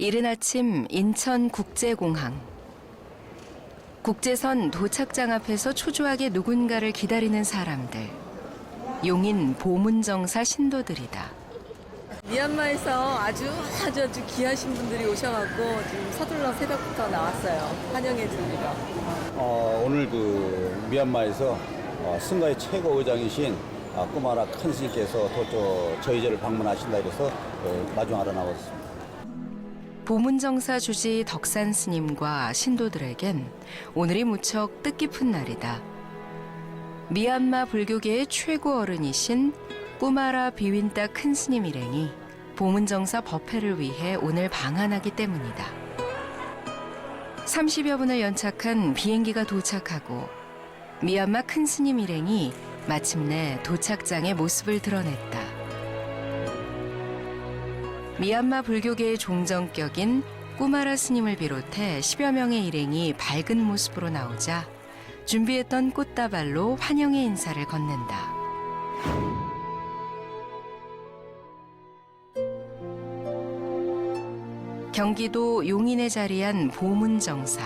이른 아침 인천국제공항. 국제선 도착장 앞에서 초조하게 누군가를 기다리는 사람들. 용인 보문정사 신도들이다. 미얀마에서 아주 귀하신 분들이 오셔갖고 지금 서둘러 새벽부터 나왔어요. 환영해 드리러. 오늘 미얀마에서 승가의 최고 의장이신 꾸마라 큰 스님께서 저희 제를 방문하신다 해서 마중하러 나왔습니다. 보문정사 주지 덕산 스님과 신도들에겐 오늘이 무척 뜻깊은 날이다. 미얀마 불교계의 최고 어른이신 꾸마라 비윈따 큰 스님 일행이 보문정사 법회를 위해 오늘 방한하기 때문이다. 30여 분을 연착한 비행기가 도착하고 미얀마 큰 스님 일행이 마침내 도착장의 모습을 드러냈다. 미얀마 불교계의 종정격인 꾸마라 스님을 비롯해 10여 명의 일행이 밝은 모습으로 나오자 준비했던 꽃다발로 환영의 인사를 건넨다. 경기도 용인에 자리한 보문정사.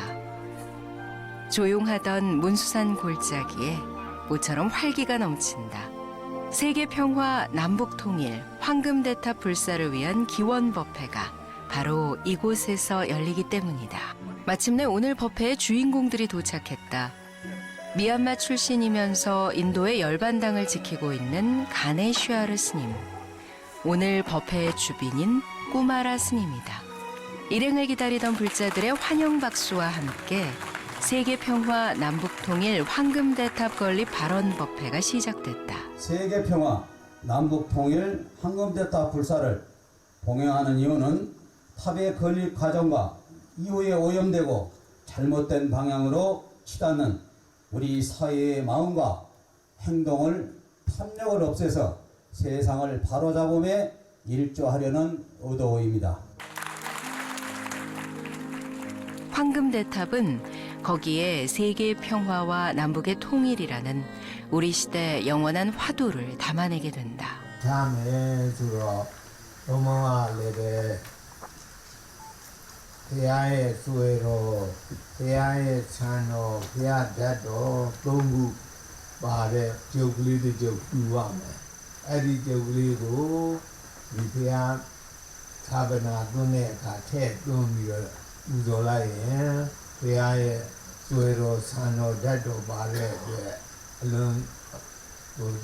조용하던 문수산 골짜기에 모처럼 활기가 넘친다. 세계평화 남북통일 황금대탑 불사를 위한 기원법회가 바로 이곳에서 열리기 때문이다. 마침내 오늘 법회의 주인공들이 도착했다. 미얀마 출신이면서 인도의 열반당을 지키고 있는 가네슈아르 스님. 오늘 법회의 주빈인 꾸마라 스님이다. 일행을 기다리던 불자들의 환영 박수와 함께 세계평화 남북통일 황금대탑 건립 발언법회가 시작됐다. 세계평화 남북통일 황금대탑 불사를 봉행하는 이유는 탑의 건립 과정과 이후에 오염되고 잘못된 방향으로 치닫는 우리 사회의 마음과 행동을 탐욕을 없애서 세상을 바로잡음에 일조하려는 의도입니다. 황금대탑은 거기에 세계 평화와 남북의 통일이라는 우리 시대 영원한 화두를 담아내게 된다. 다음에 주로 로마와 레베 대야의 수혜로 대야의 찬호 대야 대도 동구 말에 저글리도 저 구하면 에디 저글리도 이 대야 사베나 돈에 같이 돈이를 우돌라에 대야의 수혜로 찬호 대도 말에 얼른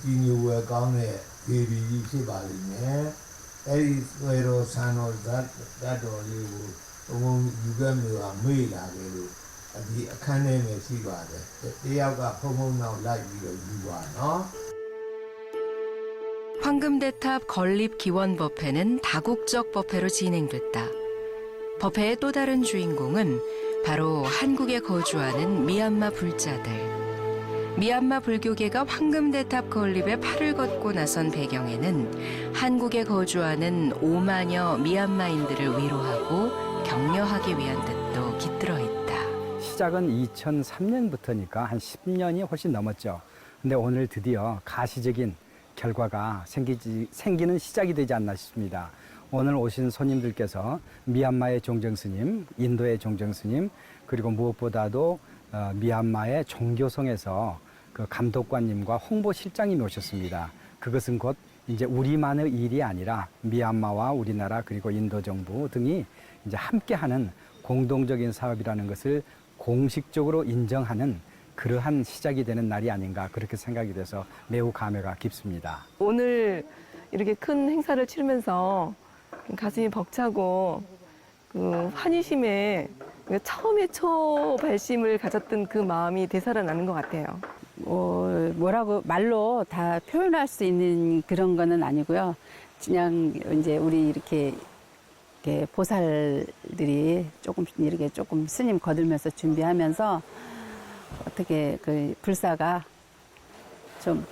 기뉴에 가운데 예비이 시발이네 에디 수혜로 찬호 대도 리고 온 유감이가 메이라게로 어디အခန်းထဲမှာ ရှိပါတယ်တယောက်ကဖုံဖုံနောက်လိုက်ပြီးတော့ယူပါနော် 황금대탑 건립 기원법회는 다국적 법회로 진행됐다. 법회의 또 다른 주인공은 바로 한국에 거주하는 미얀마 불자들. 미얀마 불교계가 황금대탑 건립에 팔을 걷고 나선 배경에는 한국에 거주하는 5만여 미얀마인들을 위로하고 격려하기 위한 뜻도 깃들어 있다. 시작은 2003년부터니까 한 10년이 훨씬 넘었죠. 근데 오늘 드디어 가시적인 결과가 생기는 시작이 되지 않나 싶습니다. 오늘 오신 손님들께서 미얀마의 종정스님, 인도의 종정스님, 그리고 무엇보다도 미얀마의 종교성에서 그 감독관님과 홍보실장님이 오셨습니다. 그것은 곧 이제 우리만의 일이 아니라 미얀마와 우리나라 그리고 인도 정부 등이 이제 함께하는 공동적인 사업이라는 것을 공식적으로 인정하는 그러한 시작이 되는 날이 아닌가 그렇게 생각이 돼서 매우 감회가 깊습니다. 오늘 이렇게 큰 행사를 치르면서 가슴이 벅차고 그 환희심에 처음에 초발심을 가졌던 그 마음이 되살아나는 것 같아요. 뭐라고 말로 다 표현할 수 있는 그런 거는 아니고요. 그냥 이제 우리 이렇게 보살들이 조금 스님 거들면서 준비하면서 어떻게 그 불사가 좀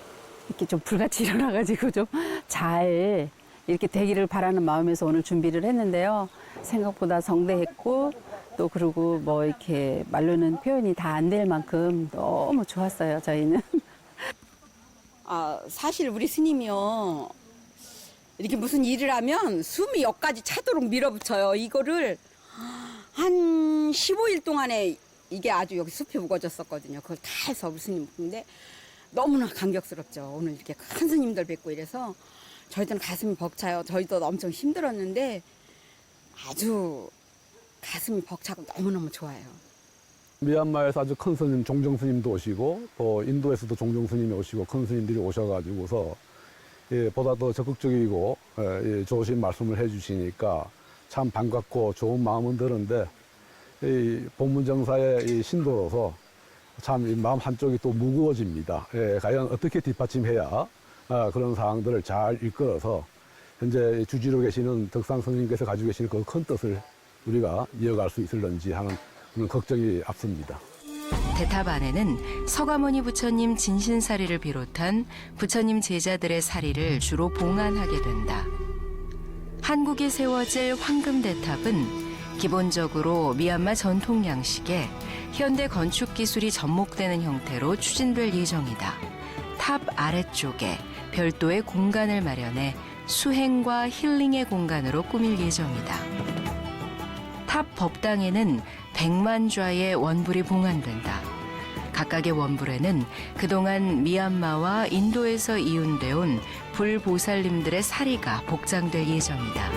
이렇게 좀 불같이 일어나가지고 좀 잘 이렇게 되기를 바라는 마음에서 오늘 준비를 했는데요. 생각보다 성대했고 또 그리고 뭐 이렇게 말로는 표현이 다 안 될 만큼 너무 좋았어요, 저희는. 사실 우리 스님이요. 이렇게 무슨 일을 하면 숨이 여기까지 차도록 밀어붙여요. 이거를 한 15일 동안에 이게 아주 여기 숲이 우거졌었거든요. 그걸 다 해서 우리 스님 근데 너무나 감격스럽죠. 오늘 이렇게 큰 스님들 뵙고 이래서 저희들은 가슴이 벅차요. 저희도 엄청 힘들었는데 아주 가슴이 벅차고 너무너무 좋아요. 미얀마에서 아주 큰 스님, 종정 스님도 오시고 또 인도에서도 종정 스님이 오시고 큰 스님들이 오셔가지고서 보다 더 적극적이고 좋으신 말씀을 해주시니까 참 반갑고 좋은 마음은 드는데 이 본문정사의 이 신도로서 참 이 마음 한쪽이 또 무거워집니다. 과연 어떻게 뒷받침해야 그런 사항들을 잘 이끌어서 현재 주지로 계시는 덕산 스님께서 가지고 계시는 그 큰 뜻을 우리가 이어갈 수 있을런지 하는 그런 걱정이 앞섭니다. 대탑 안에는 서가모니 부처님 진신사리를 비롯한 부처님 제자들의 사리를 주로 봉안하게 된다. 한국에 세워질 황금대탑은 기본적으로 미얀마 전통 양식에 현대 건축 기술이 접목되는 형태로 추진될 예정이다. 탑 아래쪽에 별도의 공간을 마련해 수행과 힐링의 공간으로 꾸밀 예정이다. 탑 법당에는 100만 좌의 원불이 봉안된다. 각각의 원불에는 그동안 미얀마와 인도에서 이윤되어 온 불보살님들의 사리가 복장될 예정이다.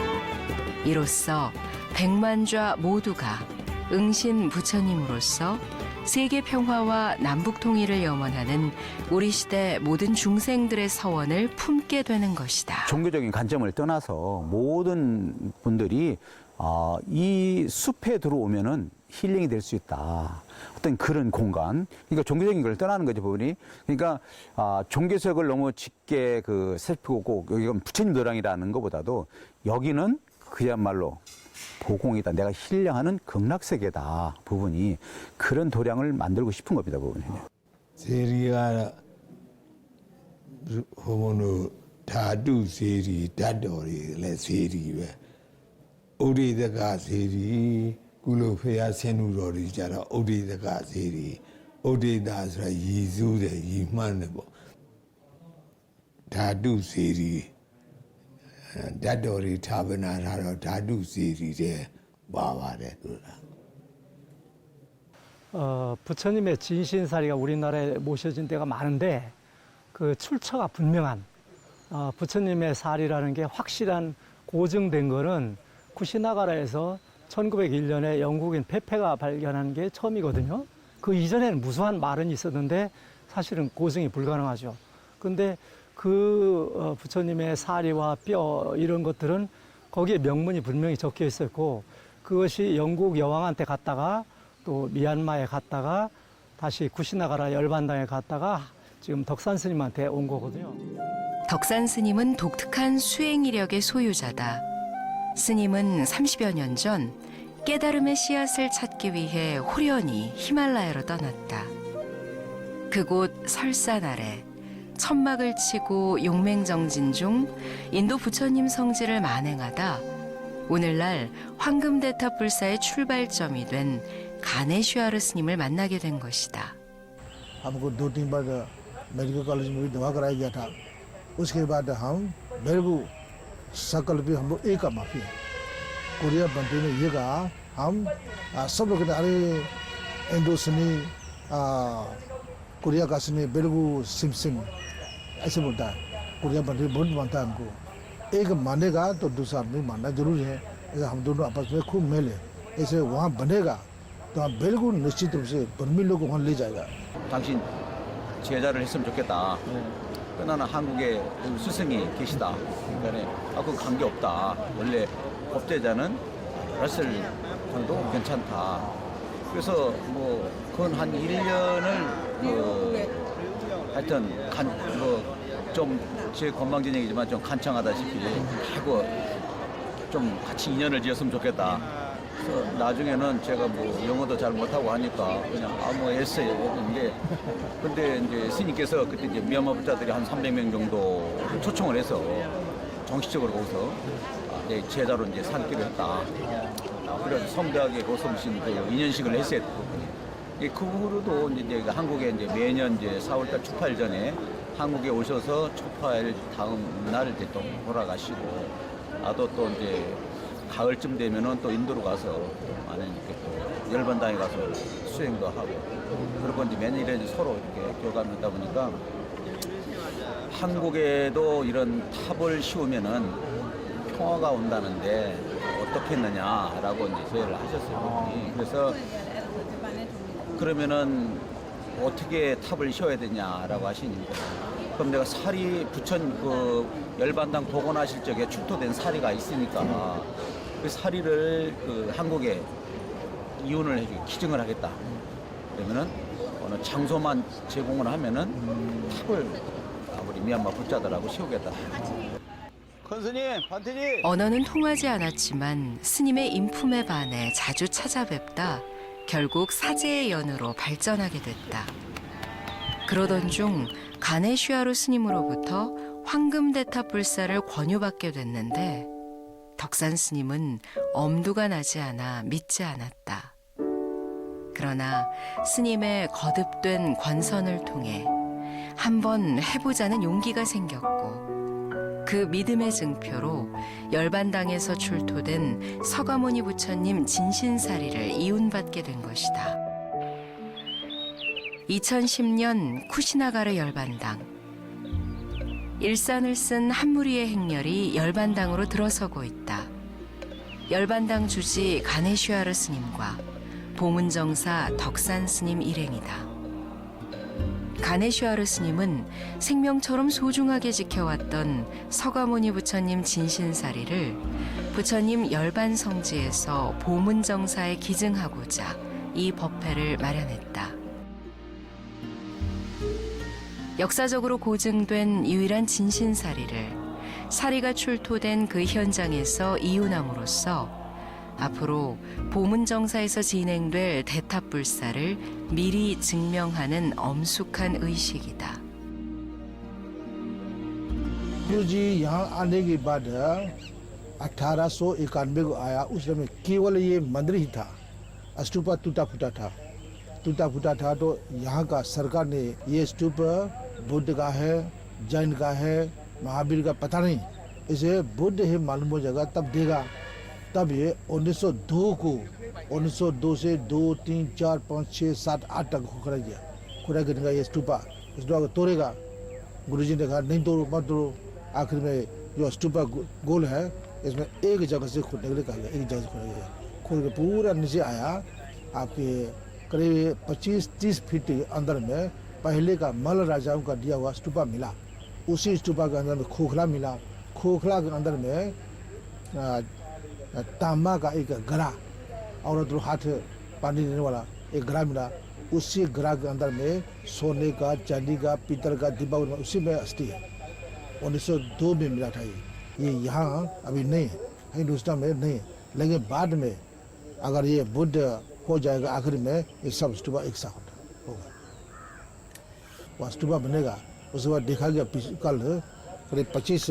이로써 100만 좌 모두가 응신 부처님으로서 세계 평화와 남북 통일을 염원하는 우리 시대 모든 중생들의 서원을 품게 되는 것이다. 종교적인 관점을 떠나서 모든 분들이 이 숲에 들어오면은 힐링이 될 수 있다. 어떤 그런 공간. 그러니까 종교적인 걸 떠나는 거죠, 부분이. 그러니까 종교색을 너무 짙게 살피고 여기가 부처님 도량이라는 것보다도 여기는 그야말로 보공이다. 내가 힐링하는 극락세계다. 부분이 그런 도량을 만들고 싶은 겁니다, 부분이. 세리가 호모노 다두 세리 다도리 레 세리 오리다가 세리 굴로페야 세누로리자라 오리다가 세리 오리다스라 예수의 이만네 뭐 다두 세리 다도리 타베나라로 다두 세리제 와와래 그라. 부처님의 진신사리가 우리나라에 모셔진 데가 많은데 그 출처가 분명한 부처님의 사리라는 게 확실한 고증된 거는 쿠시나가라에서 1901년에 영국인 페페가 발견한 게 처음이거든요. 그 이전에는 무수한 말은 있었는데 사실은 고증이 불가능하죠. 근데 그 부처님의 사리와 뼈 이런 것들은 거기에 명문이 분명히 적혀 있었고 그것이 영국 여왕한테 갔다가 또 미얀마에 갔다가 다시 쿠시나가라 열반당에 갔다가 지금 덕산 스님한테 온 거거든요. 덕산 스님은 독특한 수행 이력의 소유자다. 스님은 30여 년 전 깨달음의 씨앗을 찾기 위해 호련히 히말라야로 떠났다. 그곳 설산 아래 천막을 치고 용맹정진 중 인도 부처님 성지를 만행하다 오늘날 황금대탑 불사의 출발점이 된 가네슈아르 스님을 만나게 된 것이다. हमको 2-3 बार medical college में भी दवा कराया गया था। उसके बाद हम मेरे को सकल भी हम लोग एक का माफी है। कोरिया बंटी ने ये कहा हम सब लोग कहते अरे इंडो सनी कोरिया का सनी बेलगू सिम सिम ऐसे बोलता है। कोरिया बंटी बहुत मानता है हमको। एक मानेगा तो दूसरा आदमी मानना जरूरी है। ऐसे हम दोनों आपस में खूब मेल है। ऐसे वहाँ बनेगा तो हम बेलगू निश्चित रूप से बर्मी लोग को वहाँ ले जाएगा। 당신 제자를 했으면 좋겠다. 그러나 한국에 스승이 계시다. 그러니까 그건 관계없다. 원래 법제자는 러셀 정도 괜찮다. 그래서 뭐 그건 한 1년을 하여튼 좀 제 건방진 얘기지만 좀 간청하다시피 하고 좀 같이 인연을 지었으면 좋겠다. 그래서 나중에는 제가 뭐 영어도 잘 못하고 하니까 그냥 아무 애써요 했는데 근데 이제 스님께서 그때 이제 미얀마 부자들이 한 300명 정도 초청을 해서 정식적으로 거기서 이제 제자로 이제 삼기로 했다. 그래서 성대하게 고성신 그 인연식을 했어야 됐거든요. 그 후로도 이제 한국에 이제 매년 이제 4월달 축파일 전에 한국에 오셔서 축파일 다음 날 이제 또 돌아가시고 나도 또 이제 가을쯤 되면은 또 인도로 가서 많이 이렇게 또 열반당에 가서 수행도 하고 그리고 이제 매년에 이제 서로 이렇게 교감하다 보니까 한국에도 이런 탑을 씌우면은 평화가 온다는데 어떻겠느냐라고 이제 저희를 하셨어요. 그래서 그러면은 어떻게 탑을 씌워야 되냐라고 하시니까 그럼 내가 사리 부천 그 열반당 복원하실 적에 출토된 사리가 있으니까 그 사리를 그 한국에 이윤을 해주고 기증을 하겠다. 그러면은 어느 장소만 제공을 하면은 탑을 우리 미얀마 불자들하고 씌우겠다. 큰 스님, 반태지. 언어는 통하지 않았지만 스님의 인품에 반해 자주 찾아뵙다 결국 사제의 연으로 발전하게 됐다. 그러던 중 가네슈아루 스님으로부터 황금대탑 불사를 권유받게 됐는데 덕산 스님은 엄두가 나지 않아 믿지 않았다. 그러나 스님의 거듭된 권선을 통해 한번 해보자는 용기가 생겼고 그 믿음의 증표로 열반당에서 출토된 서가모니 부처님 진신사리를 이운받게 된 것이다. 2010년 쿠시나가르 열반당. 일산을 쓴 한 무리의 행렬이 열반당으로 들어서고 있다. 열반당 주지 가네슈아르 스님과 보문정사 덕산 스님 일행이다. 가네슈아르 스님은 생명처럼 소중하게 지켜왔던 서가모니 부처님 진신사리를 부처님 열반성지에서 보문정사에 기증하고자 이 법회를 마련했다. 역사적으로 고증된 유일한 진신사리를 사리가 출토된 그 현장에서 이윤함으로써 앞으로 보문정사에서 진행될 대탑불사를 미리 증명하는 엄숙한 의식이다. गुरु जी यहाँ आने के बाद 1891 को आया। उस समय केवल ये मंदिर ही था, स्तूप टूटा फूटा था। तो यहाँ का सरकार ने ये स्तूप बुद्ध का है, जैन का है, महावीर का पता नहीं, इसे बुद्ध ही मालूम हो जाएगा तब देगा। तब ये 1902 से 2, 3, 4, 5, 6, 7, 8 तक खुदा गया। खुदा गिरेगा ये स्तूपा को तोड़ेगा। गुरुजी ने कहा नहीं तोड़ो, मत तोड़ो। आखिर में जो स्तूपा गोल है इसमें एक जगह से खोदने के लिए कहा गया, एक जगह से खोदा गया। खोद के पूरा नीचे आया, आपके करीब 25-30 फीट के अंदर में पहले का मल राजाओं का दिया हुआ स्तूपा मिला। उसी स्तूपा के अंदर में खोखला मिला। खोखला के अंदर में तांबा का एक घड़ा और दो हाथ पानी देने वाला एक घड़ा मिला। उसी घड़ा के अंदर में सोने का, चांदी का, पीतल का डिब्बा उसी में अस्थि है। 1902 में मिला था ये यहाँ अभी नहीं है, हिंदुस्तान में नहीं है। लेकिन बाद में अगर ये बुद्ध हो जाएगा आखिर में ये सब स्तूपा एक साथ होगा। वह स्तूपा बनेगा। उसके बाद देखा गया कल करीब 25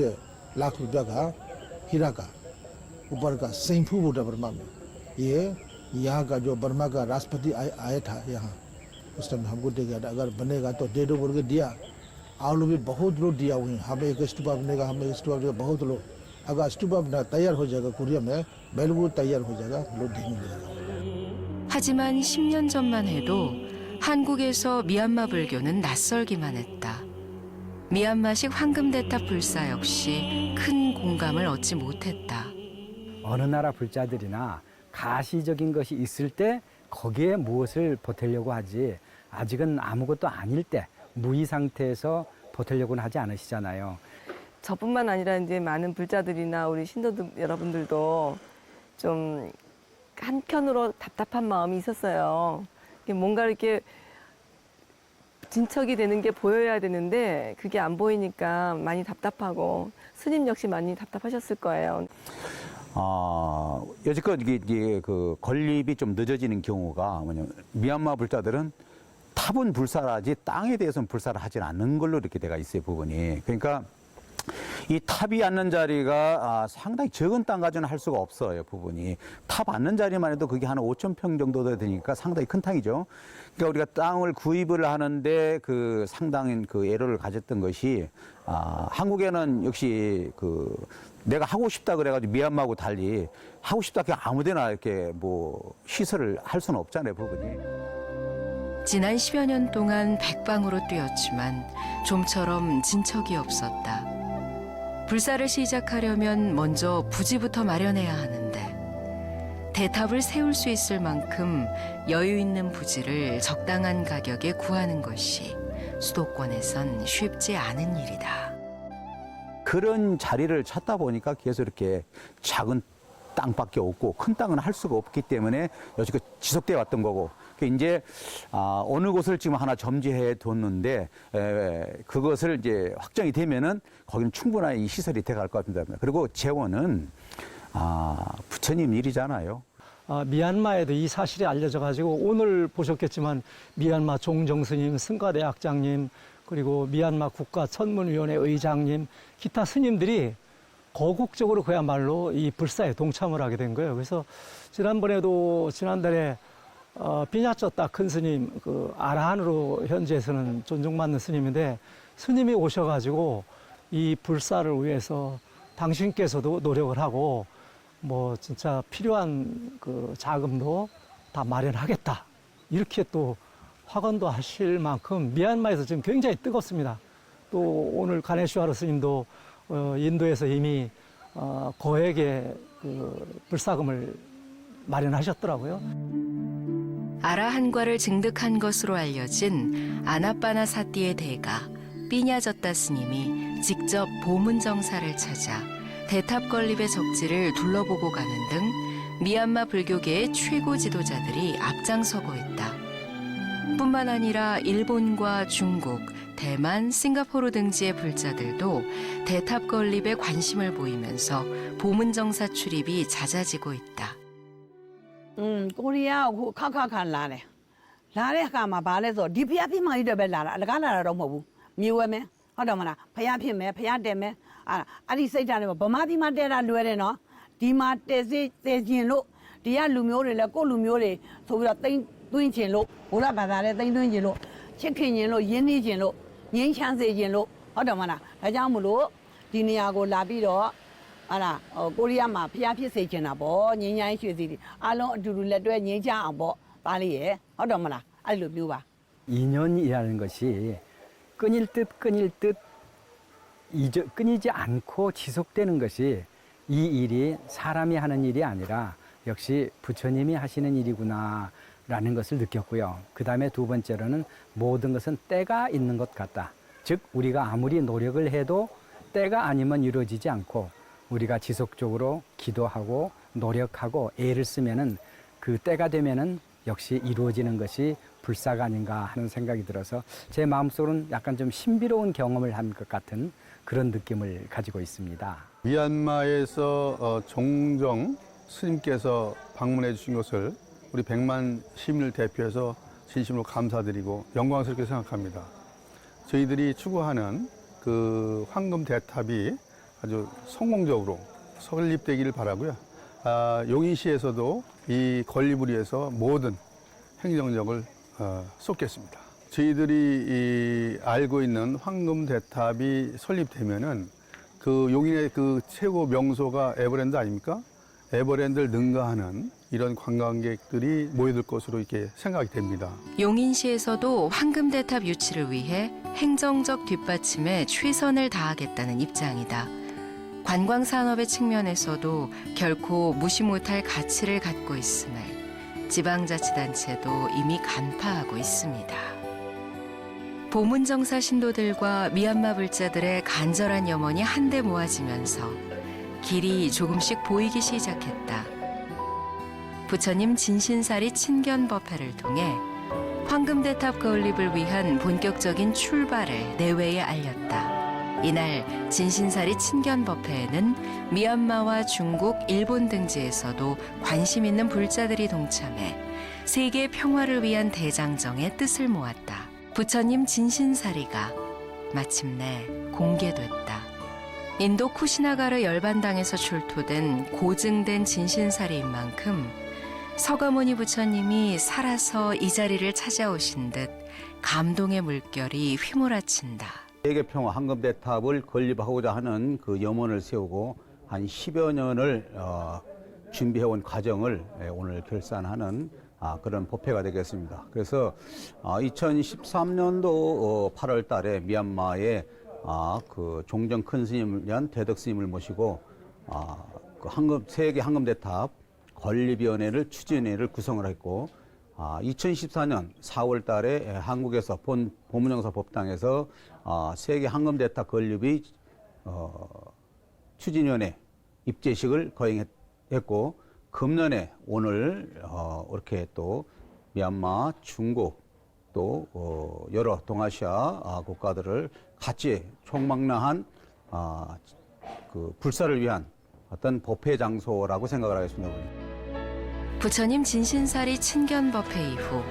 लाख रुपया का हीरा का ऊपर का सेंफू बुद्ध बर्मा में। ये यहाँ का जो बर्मा का राष्ट्रपति आया था यहाँ, उस टाइम हमको देखा था अगर बनेगा तो दे दो बोल के दिया। और लोग भी बहुत लोग दिया हुए हैं, हमें एक स्तूपा बनेगा, हमें एक स्तूपा बनेगा, बहुत लोग। अगर स्तूपा बना तैयार हो जाएगा कोरिया में, बिल्कुल तैयार हो जाएगा, लोग देने लगेगा। 하지만 10년 전만 해도 한국에서 미얀마 불교는 낯설기만 했다. 미얀마식 황금대탑 불사 역시 큰 공감을 얻지 못했다. 어느 나라 불자들이나 가시적인 것이 있을 때 거기에 무엇을 보태려고 하지 아직은 아무것도 아닐 때 무의 상태에서 보태려고는 하지 않으시잖아요. 저뿐만 아니라 이제 많은 불자들이나 우리 신도들 여러분들도 좀 한편으로 답답한 마음이 있었어요. 뭔가 이렇게 진척이 되는 게 보여야 되는데 그게 안 보이니까 많이 답답하고 스님 역시 많이 답답하셨을 거예요. 여지껏 이게 그 건립이 좀 늦어지는 경우가 뭐냐면 미얀마 불자들은 탑은 불사를 하지 땅에 대해서는 불사를 하지 않는 걸로 이렇게 돼가 있어요, 부분이. 그러니까 이 탑이 앉는 자리가 상당히 적은 땅 가지고는 할 수가 없어요, 부분이. 탑 앉는 자리만 해도 그게 한 5,000평 정도 되니까 상당히 큰 땅이죠. 그러니까 우리가 땅을 구입을 하는데 그 상당한 그 애로를 가졌던 것이 한국에는 역시 그 내가 하고 싶다 그래가지고 미얀마하고 달리 하고 싶다 그냥 아무데나 이렇게 뭐 시설을 할 수는 없잖아요, 부분이. 지난 10여 년 동안 백방으로 뛰었지만 좀처럼 진척이 없었다. 불사를 시작하려면 먼저 부지부터 마련해야 하는데 대탑을 세울 수 있을 만큼 여유 있는 부지를 적당한 가격에 구하는 것이 수도권에선 쉽지 않은 일이다. 그런 자리를 찾다 보니까 계속 이렇게 작은 땅밖에 없고 큰 땅은 할 수가 없기 때문에 여지껏 지속되어 왔던 거고, 이제 어느 곳을 지금 하나 점지해 뒀는데 그것을 이제 확정이 되면은 거기는 충분한 이 시설이 돼갈 것 같습니다. 그리고 재원은 부처님 일이잖아요. 미얀마에도 이 사실이 알려져 가지고 오늘 보셨겠지만 미얀마 종정스님, 승가대학장님, 그리고 미얀마 국가천문위원회 의장님, 기타 스님들이 거국적으로 그야말로 이 불사에 동참을 하게 된 거예요. 그래서 지난달에 비냐쩌따 큰 스님, 그 아라한으로 현지에서는 존중받는 스님인데, 스님이 오셔가지고 이 불사를 위해서 당신께서도 노력을 하고 뭐 진짜 필요한 그 자금도 다 마련하겠다, 이렇게 또 확언도 하실 만큼 미얀마에서 지금 굉장히 뜨겁습니다. 또 오늘 가네슈와르 스님도 인도에서 이미 거액의 그 불사금을 마련하셨더라고요. 아라한과를 증득한 것으로 알려진 아나빠나 사띠의 대가 삐냐저따 스님이 직접 보문정사를 찾아 대탑 건립의 적지를 둘러보고 가는 등 미얀마 불교계의 최고 지도자들이 앞장서고 있다. 뿐만 아니라 일본과 중국, 대만, 싱가포르 등지의 불자들도 대탑 건립에 관심을 보이면서 보문정사 출입이 잦아지고 있다. 코리아 카카칸 라네. 라네 가마 발에서 디피아피만 이래배 라라. 알가라로 뭐부. 미워메. 하다마나 파야피메 파야데메. 아리 세이타네 버마피마 데라 루에레노. 디마 테세 테진로 디야 루묘레 고 루묘레 소비라 땡 뚜인친로 오라 바다레 땡 뚜인친로 쳔킨친로 옌니친로 옌샹세친로 하다마나 다자물로 디니아고 라비로 알아 코리아마 피아피 세친나 뭐 녀냐이 쉐시리 알론 아두루 렛တွဲ 녀자အောင်ပေါ့သားလေးရဲ့ဟုတ်တယ်မလားအဲ့လိုမျိုးပါ 인연이라는 것이 끊일 듯 끊이지 않고 지속되는 것이 이 일이 사람이 하는 일이 아니라 역시 부처님이 하시는 일이구나라는 것을 느꼈고요. 그 다음에 두 번째로는 모든 것은 때가 있는 것 같다. 즉 우리가 아무리 노력을 해도 때가 아니면 이루어지지 않고 우리가 지속적으로 기도하고 노력하고 애를 쓰면은 그 때가 되면은 역시 이루어지는 것이 불사가 아닌가 하는 생각이 들어서 제 마음속으로는 약간 좀 신비로운 경험을 한 것 같은 그런 느낌을 가지고 있습니다. 미얀마에서 종정 스님께서 방문해 주신 것을 우리 100만 시민을 대표해서 진심으로 감사드리고 영광스럽게 생각합니다. 저희들이 추구하는 그 황금 대탑이 아주 성공적으로 설립되기를 바라고요. 용인시에서도 이 건립을 위해서 모든 행정력을 쏟겠습니다. 저희들이 알고 있는 황금 대탑이 설립되면은 그 용인의 그 최고 명소가 에버랜드 아닙니까? 에버랜드를 능가하는 이런 관광객들이 모여들 것으로 이렇게 생각이 됩니다. 용인시에서도 황금대탑 유치를 위해 행정적 뒷받침에 최선을 다하겠다는 입장이다. 관광산업의 측면에서도 결코 무시 못할 가치를 갖고 있음을 지방자치단체도 이미 간파하고 있습니다. 보문정사 신도들과 미얀마 불자들의 간절한 염원이 한데 모아지면서 길이 조금씩 보이기 시작했다. 부처님 진신사리 친견법회를 통해 황금대탑 건립을 위한 본격적인 출발을 내외에 알렸다. 이날 진신사리 친견법회에는 미얀마와 중국, 일본 등지에서도 관심 있는 불자들이 동참해 세계 평화를 위한 대장정의 뜻을 모았다. 부처님 진신사리가 마침내 공개됐다. 인도 쿠시나가르 열반당에서 출토된 고증된 진신사리인 만큼 서가모니 부처님이 살아서 이 자리를 찾아오신 듯 감동의 물결이 휘몰아친다. 세계평화 황금대탑을 건립하고자 하는 그 염원을 세우고 한 10여 년을 준비해온 과정을 오늘 결산하는 그런 법회가 되겠습니다. 그래서 2013년도 8월 달에 미얀마에 그 종정 큰 스님을 위한 대덕 스님을 모시고 그 세계 황금대탑 건립위원회를 추진회를 구성을 했고 2014년 4월 달에 한국에서 보문정사 법당에서 세계 황금대탑 건립의 추진위원회 입제식을 거행했고 금년에 오늘 이렇게 또 미얀마, 중국 또 여러 동아시아 국가들을 같이 총망라한 그 불사를 위한 어떤 법회 장소라고 생각을 하겠습니다. 부처님 진신사리 친견 법회 이후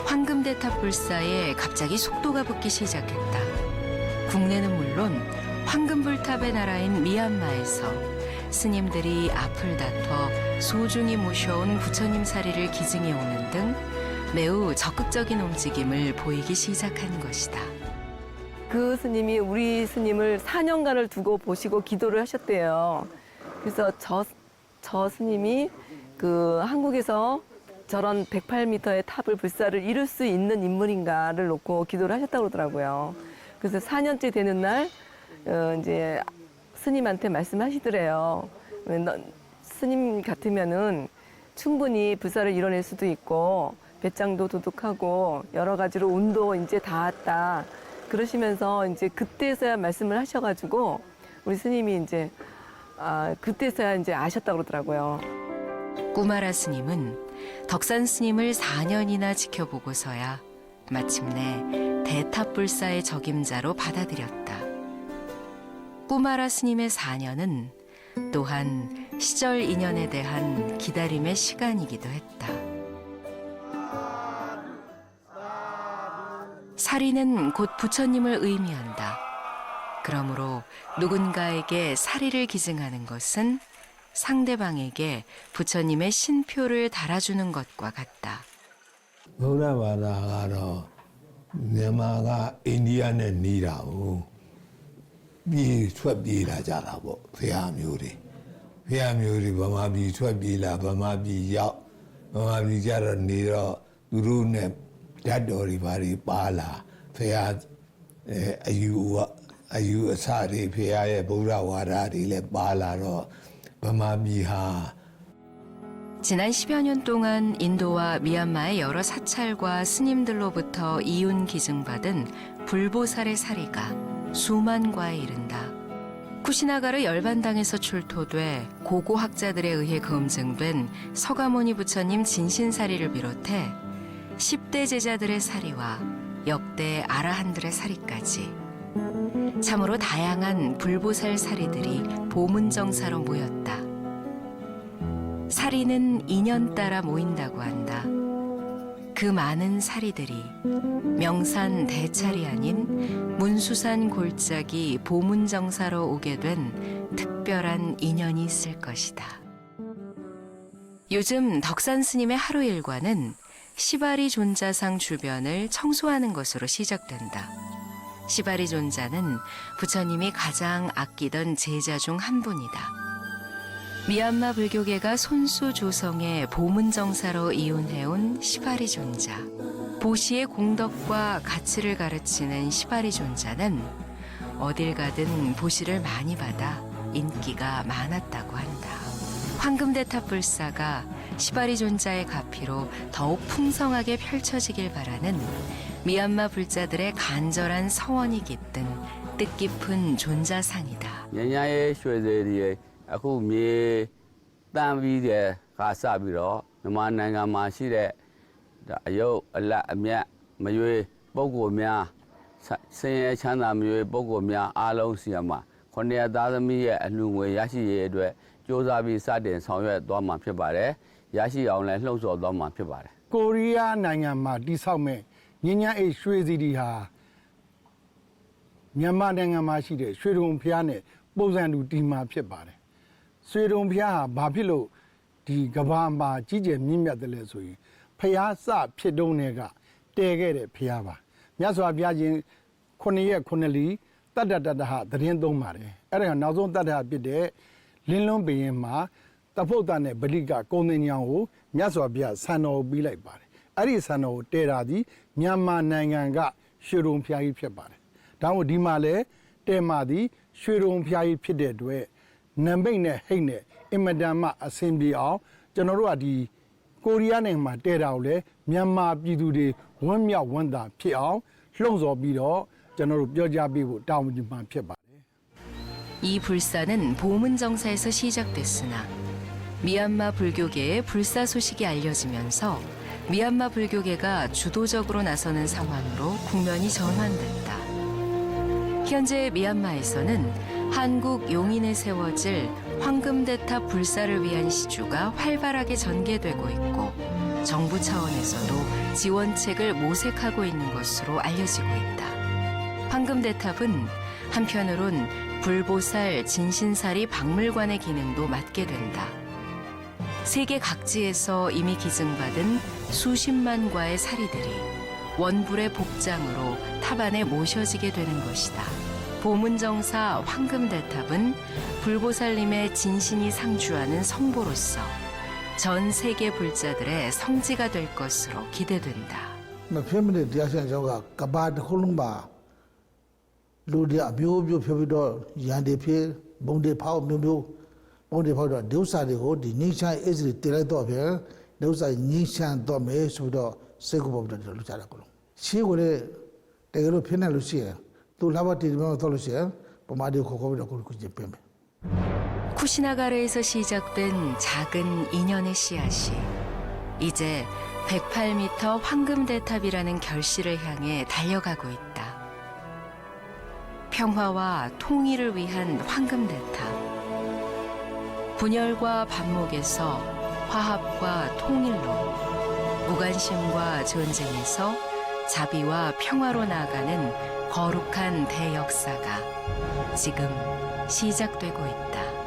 황금대탑 불사에 갑자기 속도가 붙기 시작했다. 국내는 물론 황금불탑의 나라인 미얀마에서 스님들이 앞을 다퉈 소중히 모셔온 부처님 사리를 기증해 오는 등 매우 적극적인 움직임을 보이기 시작한 것이다. 그 스님이 우리 스님을 4년간을 두고 보시고 기도를 하셨대요. 그래서 저 스님이 그 한국에서 저런 108m의 탑을 불사를 이룰 수 있는 인물인가를 놓고 기도를 하셨다고 그러더라고요. 그래서 4년째 되는 날 이제 스님한테 말씀하시더래요. 스님 같으면은 충분히 불사를 이뤄낼 수도 있고 배짱도 도둑하고 여러 가지로 운도 이제 닿았다. 그러시면서 이제 그때서야 말씀을 하셔가지고 우리 스님이 이제 그때서야 이제 아셨다고 그러더라고요. 꾸마라 스님은 덕산 스님을 4년이나 지켜보고서야 마침내 대탑불사의 적임자로 받아들였다. 꾸마라 스님의 4년은 또한 시절 인연에 대한 기다림의 시간이기도 했다. 사리는 곧 부처님을 의미한다. 그러므로 누군가에게 사리를 기증하는 것은 상대방에게 부처님의 신표를 달아주는 것과 같다. 부라바다가로မြန်မာက အိန္ဒိယနဲ့နေတာကိုပြေးထွက်ပြေးလာကြတာပေါ့ဖရာမျိုးတွေဗမာပြည်ထွက်ပြေးလာဗမာပြည်ရောက်ဗမာပြည်ကြတော့နေတော့သူတို့နဲ့ဓာတ်တော်တွေဘာတွေပါလာဖရာအယူအဆတွေဖရာရဲ့ဗုဒ္ဓဝါဒတွေလည်းပါလာတော့ဗမာပြည်ဟာ 지난 10여 년 동안 인도와 미얀마의 여러 사찰과 스님들로부터 이윤 기증받은 불보살의 사리가 수만과에 이른다. 쿠시나가르 열반당에서 출토돼 고고학자들에 의해 검증된 서가모니 부처님 진신사리를 비롯해 10대 제자들의 사리와 역대 아라한들의 사리까지 참으로 다양한 불보살 사리들이 보문정사로 모였다. 사리는 인연 따라 모인다고 한다. 그 많은 사리들이 명산 대찰이 아닌 문수산 골짜기 보문정사로 오게 된 특별한 인연이 있을 것이다. 요즘 덕산 스님의 하루 일과는 시바리 존자상 주변을 청소하는 것으로 시작된다. 시바리 존자는 부처님이 가장 아끼던 제자 중 한 분이다. 미얀마 불교계가 손수 조성의 보문정사로 이혼해온 시바리 존자. 보시의 공덕과 가치를 가르치는 시바리 존자는 어딜 가든 보시를 많이 받아 인기가 많았다고 한다. 황금대탑 불사가 시바리 존자의 가피로 더욱 풍성하게 펼쳐지길 바라는 미얀마 불자들의 간절한 서원이 깃든 뜻깊은 존자상이다. 연야의 쇠들이အခုမြေတန်းပြီးတဲ့ကစပြီးတော့မြန်မာနိုင်ငံမှာရှိတဲ့အယုတ်အလတ်အမြတ်မရွေးပုဂ္ဂိုလ်များဆင်းရဲချမ်းသာမရွေးပုဂ္ဂိုလ်များအားလုံးစီမှာ900သားသမီးရဲ့အလှူငွေရရှိရေးအတွက်စ조사ပြီးစတင်ဆောင်ရွက်သွားမှာဖြစ်ပါတယ်ရရှိအောင်လည်းလှုံ့ဆော်သွားမှာဖြစ်ပါတယ်ကိုရီးယားနိုင်ငံမှာတိဆောက်မဲ့ညဉ့်ညံ့အိတ်ရွှေစီတီဟာမြန်မာနိုင်ငံမှာရှိတဲ့ရွှေဒုံဖျားနဲ့ပ ပုံစံတူဒီမှာဖြစ်ပါတယ်ဆွေတုံဘုရားဟာဘာဖြစ်လို့ဒီကဘာမှာကြီးကျယ်မြင့်မြတ်တယ်လဲဆိုရင်ဘုရားစဖြစ်တုံးတွေကတည်ခဲ့တဲ့ဘုရားပါမြတ်စွာဘုရားရှင်9 ရက် 9 လီတတ္တတတဟသတင်းသုံးပါတယ်အဲ့ဒါကနောက်ဆုံးတတ္တဟဖြစ်တဲ့လင်းလွန်းဘရင်မှာတဖုတ်တနဲ့ဗလိကကုံသင်ညောင်ကိုမြတ်စွာဘုရားဆန်တော်ပြီးလိုက်ပါတယ်အဲ့ဒီဆန်တော်ကိုတည်တာဒီမြန်မာနိုင်ငံကရွှေတုံဘုရားကြီးဖြစ်ပါတယ်ဒါမို့ဒီမှာလဲတဲမာသည်ရွှေတုံဘုရားကြီးဖြစ်တဲ့အတွက်နံပိတ်နဲ့ဟိတ်နဲ့အင်မတန်မှအဆင်ပြေအောင်ကျွန်တော်တို့ကဒီကိုရီးယားနိုင်ငံမှာတဲတာကိုလဲမြန်မာပြည်သူတွေဝမ်းမြောက်ဝမ်းသာဖြစ်အောင်လှုံ့ဆော်ပြီးတော့ကျွန်တော်တို့ပြောကြားပေးဖို့တာဝန်ယူမှဖြစ်ပါတယ် 이 불사는 보문정사에서 시작됐으나 미얀마 불교계의 불사 소식이 알려지면서 미얀마 불교계가 주도적으로 나서는 상황으로 국면이 전환됐다. 현재 미얀마에서는 한국 용인에 세워질 황금대탑 불사를 위한 시주가 활발하게 전개되고 있고 정부 차원에서도 지원책을 모색하고 있는 것으로 알려지고 있다. 황금대탑은 한편으론 불보살 진신사리 박물관의 기능도 맡게 된다. 세계 각지에서 이미 기증받은 수십만과의 사리들이 원불의 복장으로 탑 안에 모셔지게 되는 것이다. 보문정사 황금대탑은 불보살님의 진신이 상주하는 성보로서 전 세계 불자들의 성지가 될 것으로 기대된다. မဖြစ်မနေတရားရှင်ကျောင်းကကဘာတစ်ခုလုံးပါလူတွေအမျိုးမျိုးဖြစ်ပြီးတော့ရန်တွေဖြစ်ဘုံတွေဖောက်မျိုးမျိုးဘုံတွေဖောက်တော့ဒုစရတွေကိုဒီငိချမ်းအေးစရီတည်လိုက်တော့ပြန်ဒုစရငိချမ်းတော့မယ်ဆိုတော့စိတ်ကိုပေါ်တော့လူကြတာကလုံးရှင်းကိုလေတကယ်လို့ဖြစ်နေလို့ရှိရင်သူလာဘတီမျိုးတော့လို့ရှိရင်ပမာဒီခေါ်ပြီးတော့ကိုကြည့်ပေးမယ် 쿠시나가르에서 시작된 작은 인연의 씨앗이 이제 108m 황금대탑이라는 결실을 향해 달려가고 있다. 평화와 통일을 위한 황금대탑. 분열과 반목에서 화합과 통일로, 무관심과 전쟁에서 자비와 평화로 나아가는 거룩한 대역사가 지금 시작되고 있다.